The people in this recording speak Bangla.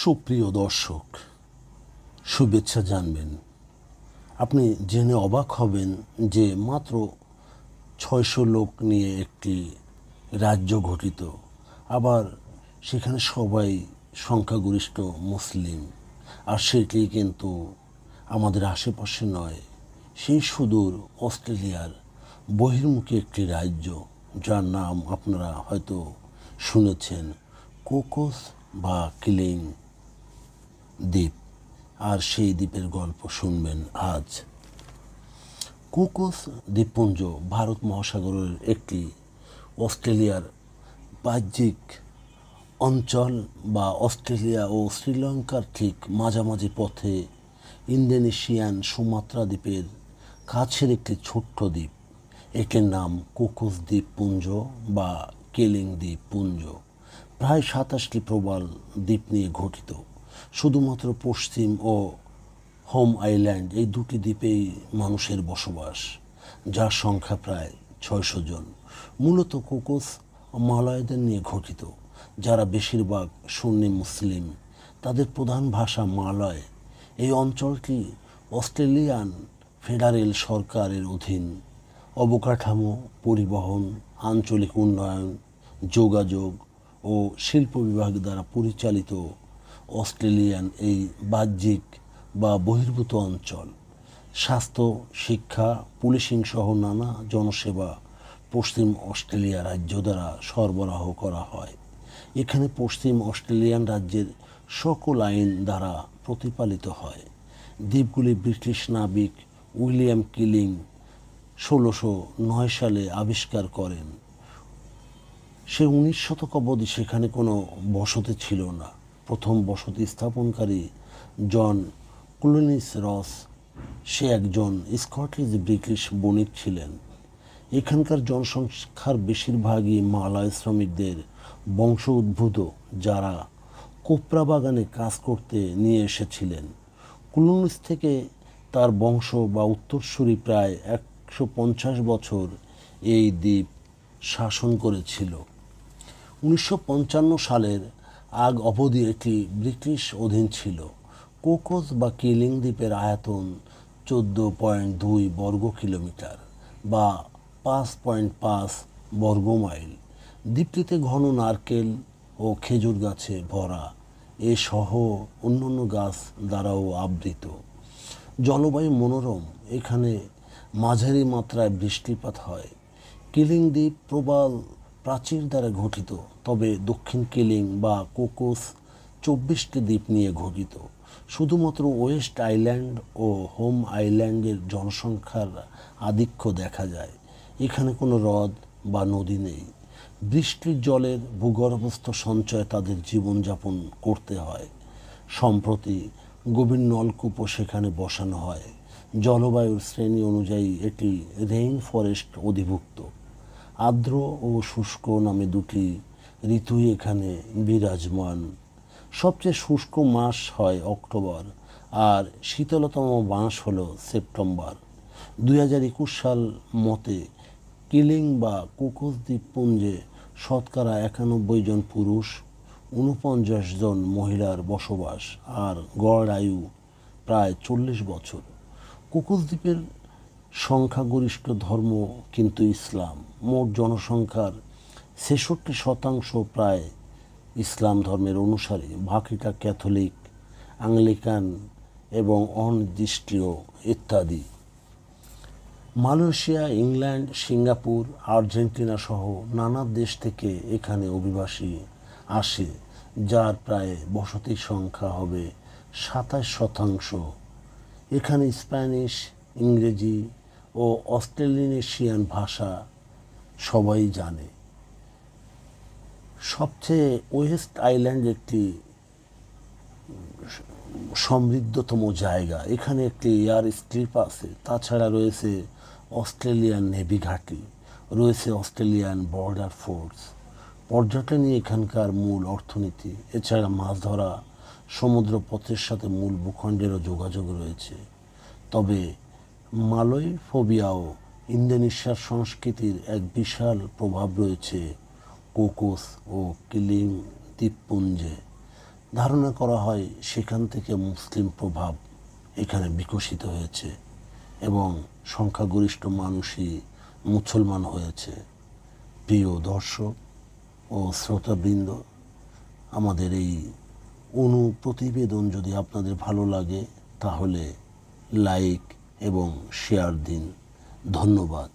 সুপ্রিয় দর্শক, শুভেচ্ছা জানবেন। আপনি জেনে অবাক হবেন যে মাত্র ৬০০ লোক নিয়ে একটি রাজ্য গঠিত, আবার সেখানে সবাই সংখ্যাগরিষ্ঠ মুসলিম। আর সেটি কিন্তু আমাদের আশেপাশে নয়, সেই সুদূর অস্ট্রেলিয়ার বহির্মুখী একটি রাজ্য, যার নাম আপনারা হয়তো শুনেছেন, কোকোস বা কিলিং দ্বীপ। আর সেই দ্বীপের গল্প শুনবেন আজ। কোকোস দ্বীপপুঞ্জ ভারত মহাসাগরের একটি অস্ট্রেলিয়ার বাহ্যিক অঞ্চল, বা অস্ট্রেলিয়া ও শ্রীলঙ্কার ঠিক মাঝামাঝি পথে ইন্দোনেশিয়ান সুমাত্রা দ্বীপের কাছের একটি ছোট্ট দ্বীপ। এটির নাম কোকোস দ্বীপপুঞ্জ বা কেলিং দ্বীপপুঞ্জ। প্রায় ২৭টি প্রবাল দ্বীপ নিয়ে গঠিত। শুধুমাত্র পশ্চিম ও হোম আইল্যান্ড এই দুটি দ্বীপেই মানুষের বসবাস, যার সংখ্যা প্রায় ৬০০ জন। মূলত কোকোস মালয়দের নিয়ে গঠিত, যারা বেশিরভাগ সুন্নি মুসলিম। তাদের প্রধান ভাষা মালয়। এই অঞ্চলটি অস্ট্রেলিয়ান ফেডারেল সরকারের অধীন। অবকাঠামো, পরিবহন, আঞ্চলিক উন্নয়ন, যোগাযোগ ও শিল্প বিভাগ দ্বারা পরিচালিত অস্ট্রেলিয়ান এই বাহ্যিক বা বহির্ভূত অঞ্চল। স্বাস্থ্য, শিক্ষা, পুলিশিং সহ নানা জনসেবা পশ্চিম অস্ট্রেলিয়া রাজ্য দ্বারা সরবরাহ করা হয়। এখানে পশ্চিম অস্ট্রেলিয়ান রাজ্যের সকল আইন দ্বারা প্রতিপালিত হয়। দ্বীপগুলি ব্রিটিশ নাবিক উইলিয়াম কিলিং ১৬০৯ সালে আবিষ্কার করেন। সে ১৯ শতক অবধি সেখানে কোনো বসতি ছিল না। প্রথম বসতি স্থাপনকারী জন ক্লুনিস রস, সে একজন স্কটিশ ব্রিটিশ বণিক ছিলেন। এখানকার জনসংখ্যার বেশিরভাগই মালয় শ্রমিকদের বংশ উদ্ভূত, যারা কোপরা বাগানে কাজ করতে নিয়ে এসেছিলেন। ক্লুনিস থেকে তার বংশ বা উত্তরসূরি প্রায় ১৫০ বছর এই দ্বীপ শাসন করেছিল। ১৯৫৫ সালের আগ অবধি এটি ব্রিটিশ অধীন ছিল। কোকোস বা কিলিং দ্বীপের আয়তন ১৪.২ বর্গ কিলোমিটার বা ৫.৫ বর্গ মাইল। দ্বীপটিতে ঘন নারকেল ও খেজুর গাছে ভরা, এ সহ অন্যান্য গাছ দ্বারাও আবৃত। জলবায়ু মনোরম, এখানে মাঝারি মাত্রায় বৃষ্টিপাত হয়। কিলিং দ্বীপ প্রবাল প্রাচীর দ্বারা গঠিত, তবে দক্ষিণ কিলিং বা কোকোস ২৪টি দ্বীপ নিয়ে গঠিত। শুধুমাত্র ওয়েস্ট আইল্যান্ড ও হোম আইল্যান্ডের জনসংখ্যার আধিক্য দেখা যায়। এখানে কোনো হ্রদ বা নদী নেই। বৃষ্টির জলের ভূগর্ভস্থ সঞ্চয়ে তাদের জীবনযাপন করতে হয়। সম্প্রতি গভীর নলকূপও সেখানে বসানো হয়। জলবায়ুর শ্রেণী অনুযায়ী এটি রেইন ফরেস্ট অধিভুক্ত। আর্দ্র ও শুষ্ক নামে দুটি ঋতুই এখানে বিরাজমান। সবচেয়ে শুষ্ক মাস হয় অক্টোবর, আর শীতলতম মাস হল সেপ্টেম্বর। ২০২১ সাল মতে কিলিং বা কোকোস দ্বীপপুঞ্জে শতকরা ৯১ জন পুরুষ, ৪৯ জন মহিলার বসবাস, আর গড় আয়ু প্রায় ৪০ বছর। কোকোস দ্বীপের সংখ্যাগরিষ্ঠ ধর্ম কিন্তু ইসলাম। মোট জনসংখ্যার ৬৬% প্রায় ইসলাম ধর্মের অনুসারী, বাকিটা ক্যাথলিক, আংলিকান এবং অনির্দিষ্টীয় ইত্যাদি। মালয়েশিয়া, ইংল্যান্ড, সিঙ্গাপুর, আর্জেন্টিনা সহ নানা দেশ থেকে এখানে অভিবাসী আসে, যার প্রায় বসতির সংখ্যা হবে ২৭%। এখানে স্প্যানিশ, ইংরেজি ও অস্ট্রেলিনেশিয়ান ভাষা সবাই জানে। সবচেয়ে ওয়েস্ট আইল্যান্ড একটি সমৃদ্ধতম জায়গা। এখানে একটি এয়ার স্ট্রিপ আছে। তাছাড়া রয়েছে অস্ট্রেলিয়ান নেভি ঘাঁটি, রয়েছে অস্ট্রেলিয়ান বর্ডার ফোর্স। পর্যটনই এখানকার মূল অর্থনীতি। এছাড়া মাছ ধরা, সমুদ্রপথের সাথে মূল ভূখণ্ডেরও যোগাযোগ রয়েছে। তবে মালয় ফোবিয়াও ইন্দোনেশিয়ার সংস্কৃতির এক বিশাল প্রভাব রয়েছে কোকোস ও কিলিং দ্বীপপুঞ্জে। ধারণা করা হয় সেখান থেকে মুসলিম প্রভাব এখানে বিকশিত হয়েছে এবং সংখ্যাগরিষ্ঠ মানুষই মুসলমান হয়েছে। প্রিয় দর্শক ও শ্রোতাবৃন্দ, আমাদের এই প্রতিবেদন যদি আপনাদের ভালো লাগে তাহলে লাইক এবং শেয়ার দিন। ধন্যবাদ।